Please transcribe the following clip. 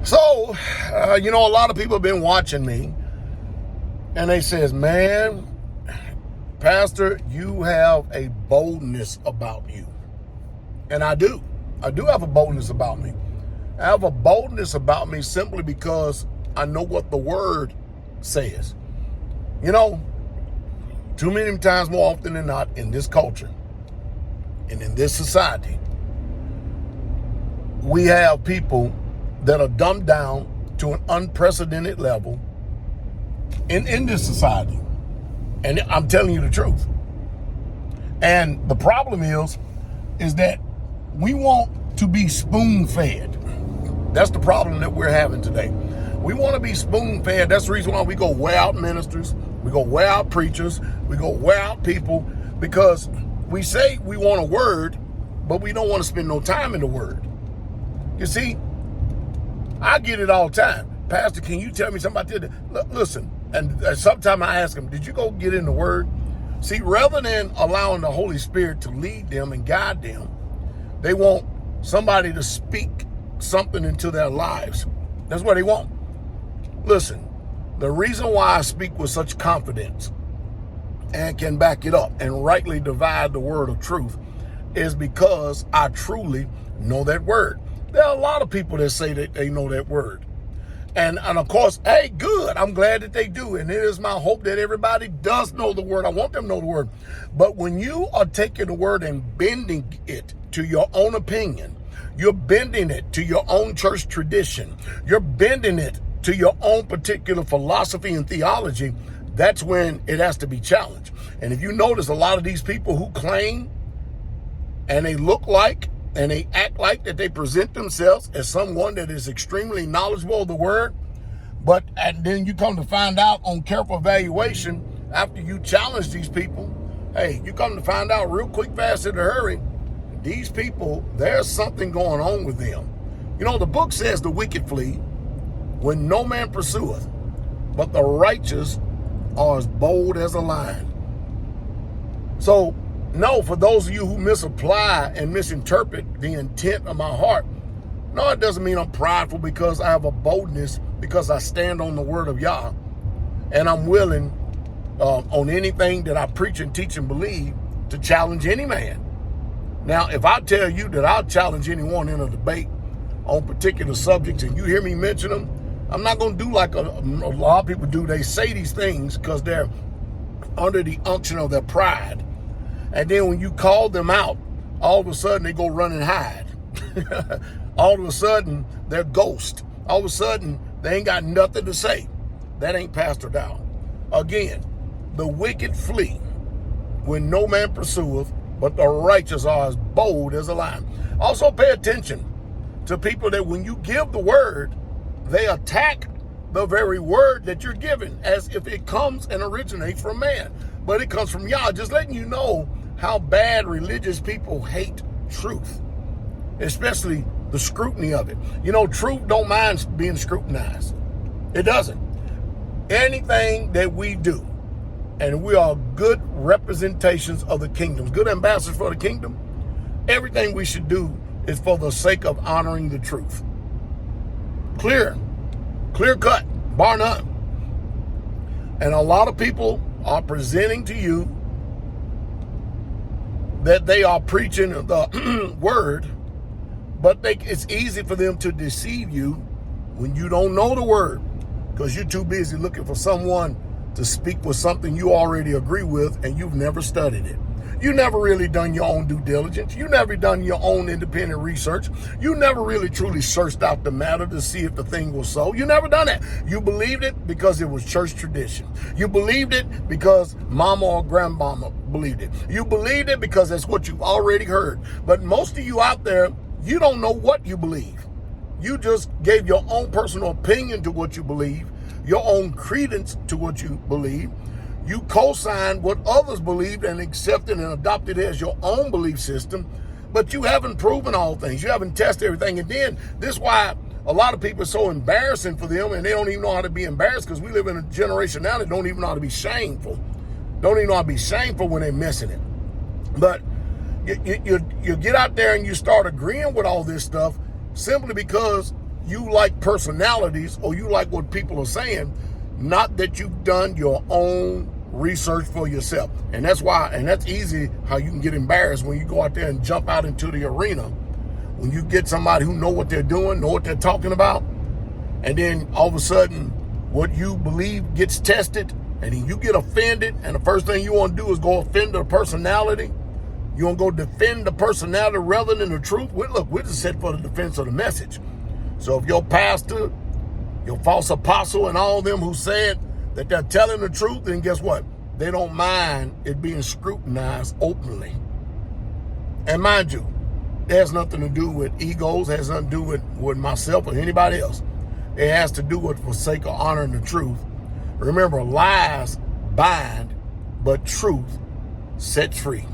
So, a lot of people have been watching me, and they says, man, Pastor, you have a boldness about you. And I do. I do have a boldness about me. I have a boldness about me simply because I know what the word says. Too many times more often than not in this culture and in this society, we have people that are dumbed down to an unprecedented level in this society. And I'm telling you the truth. And the problem is that we want to be spoon-fed. That's the problem that we're having today. We want to be spoon-fed. That's the reason why we go wear out ministers, we go wear out preachers, we go wear out people, because we say we want a word, but we don't want to spend no time in the word. You see, I get it all the time. Pastor, can you tell me something about this? Listen, and sometimes I ask them, did you go get in the word? See, rather than allowing the Holy Spirit to lead them and guide them, they want somebody to speak something into their lives. That's what they want. Listen, the reason why I speak with such confidence and can back it up and rightly divide the word of truth is because I truly know that word. There are a lot of people that say that they know that word. And of course, hey, good. I'm glad that they do. And it is my hope that everybody does know the word. I want them to know the word. But when you are taking the word and bending it to your own opinion, you're bending it to your own church tradition, you're bending it to your own particular philosophy and theology, that's when it has to be challenged. And if you notice, a lot of these people who claim and they look like and they act like that they present themselves as someone that is extremely knowledgeable of the word, and then you come to find out on careful evaluation, after you challenge these people, hey, you come to find out real quick, fast, in a hurry, these people, there's something going on with them. The book says the wicked flee when no man pursueth, but the righteous are as bold as a lion. So, no, for those of you who misapply and misinterpret the intent of my heart, no, it doesn't mean I'm prideful because I have a boldness, because I stand on the word of Yah, and I'm willing on anything that I preach and teach and believe to challenge any man. Now, if I tell you that I'll challenge anyone in a debate on particular subjects and you hear me mention them, I'm not going to do like a lot of people do. They say these things because they're under the unction of their pride. And then when you call them out, all of a sudden they go run and hide. All of a sudden they're ghost. All of a sudden they ain't got nothing to say. That ain't Pastor Dowell. Again, the wicked flee when no man pursueth, but the righteous are as bold as a lion. Also pay attention to people that when you give the word, they attack the very word that you're giving as if it comes and originates from man. But it comes from Yah. Just letting you know how bad religious people hate truth, especially the scrutiny of it. Truth don't mind being scrutinized. It doesn't. Anything that we do, and we are good representations of the kingdom, good ambassadors for the kingdom, everything we should do is for the sake of honoring the truth. Clear cut, bar none. And a lot of people are presenting to you that they are preaching the word, but it's easy for them to deceive you when you don't know the word, because you're too busy looking for someone to speak with something you already agree with and you've never studied it. You never really done your own due diligence. You never done your own independent research. You never really truly searched out the matter to see if the thing was so. You never done that. You believed it because it was church tradition. You believed it because mama or grandmama believed it. You believed it because that's what you've already heard. But most of you out there, you don't know what you believe. You just gave your own personal opinion to what you believe, your own credence to what you believe. You co-signed what others believed and accepted and adopted as your own belief system, but you haven't proven all things. You haven't tested everything. And then this is why a lot of people are so embarrassing for them, and they don't even know how to be embarrassed, because we live in a generation now that don't even know how to be shameful. Don't even know how to be shameful when they're missing it. But you get out there and you start agreeing with all this stuff simply because you like personalities or you like what people are saying, not that you've done your own research for yourself. And that's why, and that's easy how you can get embarrassed when you go out there and jump out into the arena. When you get somebody who know what they're doing, know what they're talking about, and then all of a sudden what you believe gets tested, and then you get offended, and the first thing you want to do is go offend the personality. You want to go defend the personality rather than the truth. Look, we're just set for the defense of the message. So if your pastor, your false apostle, and all them who said that they're telling the truth, then guess what? They don't mind it being scrutinized openly. And mind you, it has nothing to do with egos, it has nothing to do with myself or anybody else. It has to do with for sake of honoring the truth. Remember, lies bind, but truth sets free.